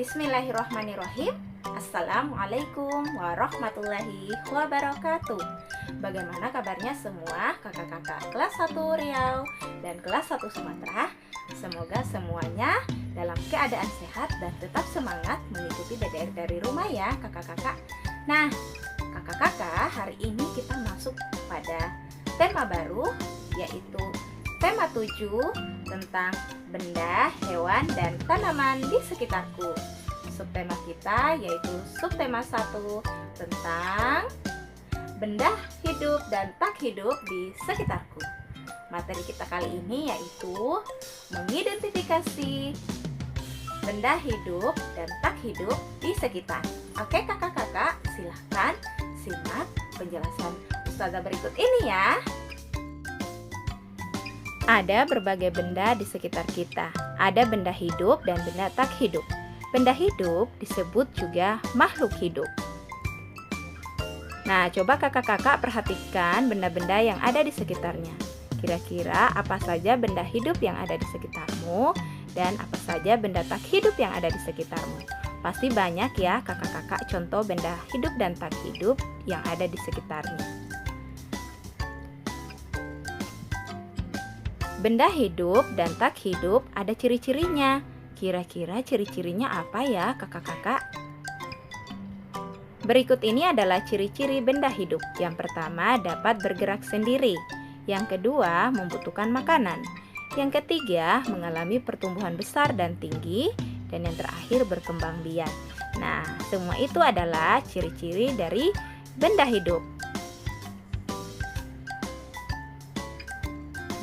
Bismillahirrahmanirrahim. Assalamualaikum warahmatullahi wabarakatuh. Bagaimana kabarnya semua kakak-kakak kelas 1 Riau dan kelas 1 Sumatera? Semoga semuanya dalam keadaan sehat dan tetap semangat mengikuti DDR dari rumah ya kakak-kakak. Nah, kakak-kakak, hari ini kita masuk pada tema baru, yaitu tema 7 tentang benda, hewan, dan tanaman di sekitarku. Subtema kita yaitu subtema 1 tentang benda hidup dan tak hidup di sekitarku. Materi kita kali ini yaitu mengidentifikasi benda hidup dan tak hidup di sekitar. Oke kakak-kakak, silahkan simak penjelasan Ustazah berikut ini ya. Ada berbagai benda di sekitar kita. Ada benda hidup dan benda tak hidup. Benda hidup disebut juga makhluk hidup. Nah, coba kakak-kakak perhatikan benda-benda yang ada di sekitarnya. Kira-kira apa saja benda hidup yang ada di sekitarmu dan apa saja benda tak hidup yang ada di sekitarmu? Pasti banyak ya kakak-kakak contoh benda hidup dan tak hidup yang ada di sekitarnya. Benda hidup dan tak hidup ada ciri-cirinya. Kira-kira ciri-cirinya apa ya kakak-kakak? Berikut ini adalah ciri-ciri benda hidup. Yang pertama, dapat bergerak sendiri. Yang kedua, membutuhkan makanan. Yang ketiga, mengalami pertumbuhan besar dan tinggi. Dan yang terakhir, berkembang biak. Nah, semua itu adalah ciri-ciri dari benda hidup.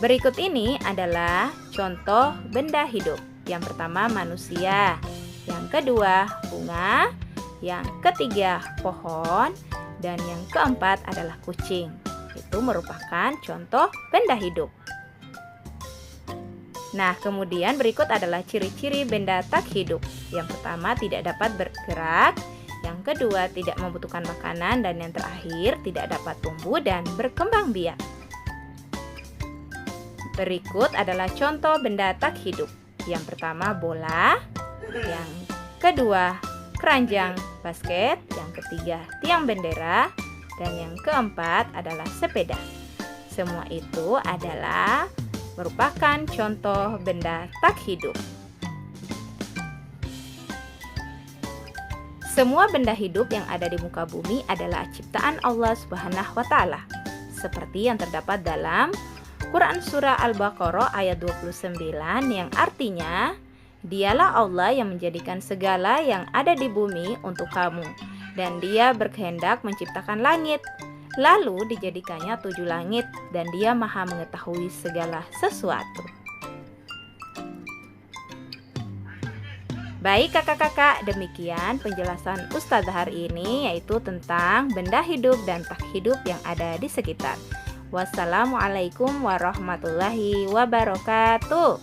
Berikut ini adalah contoh benda hidup. Yang pertama manusia, yang kedua bunga, yang ketiga pohon, dan yang keempat adalah kucing. Itu merupakan contoh benda hidup. Nah, kemudian berikut adalah ciri-ciri benda tak hidup. Yang pertama tidak dapat bergerak, yang kedua tidak membutuhkan makanan, dan yang terakhir tidak dapat tumbuh dan berkembang biak. Berikut adalah contoh benda tak hidup. Yang pertama bola, yang kedua keranjang basket, yang ketiga tiang bendera, dan yang keempat adalah sepeda. Semua itu adalah merupakan contoh benda tak hidup. Semua benda hidup yang ada di muka bumi adalah ciptaan Allah Subhanahu wa Ta'ala, seperti yang terdapat dalam Quran Surah Al-Baqarah ayat 29 yang artinya, dialah Allah yang menjadikan segala yang ada di bumi untuk kamu, dan dia berkehendak menciptakan langit, lalu dijadikannya 7 langit, dan dia maha mengetahui segala sesuatu. Baik kakak-kakak, demikian penjelasan Ustazah hari ini, yaitu tentang benda hidup dan tak hidup yang ada di sekitar. Wassalamualaikum warahmatullahi wabarakatuh.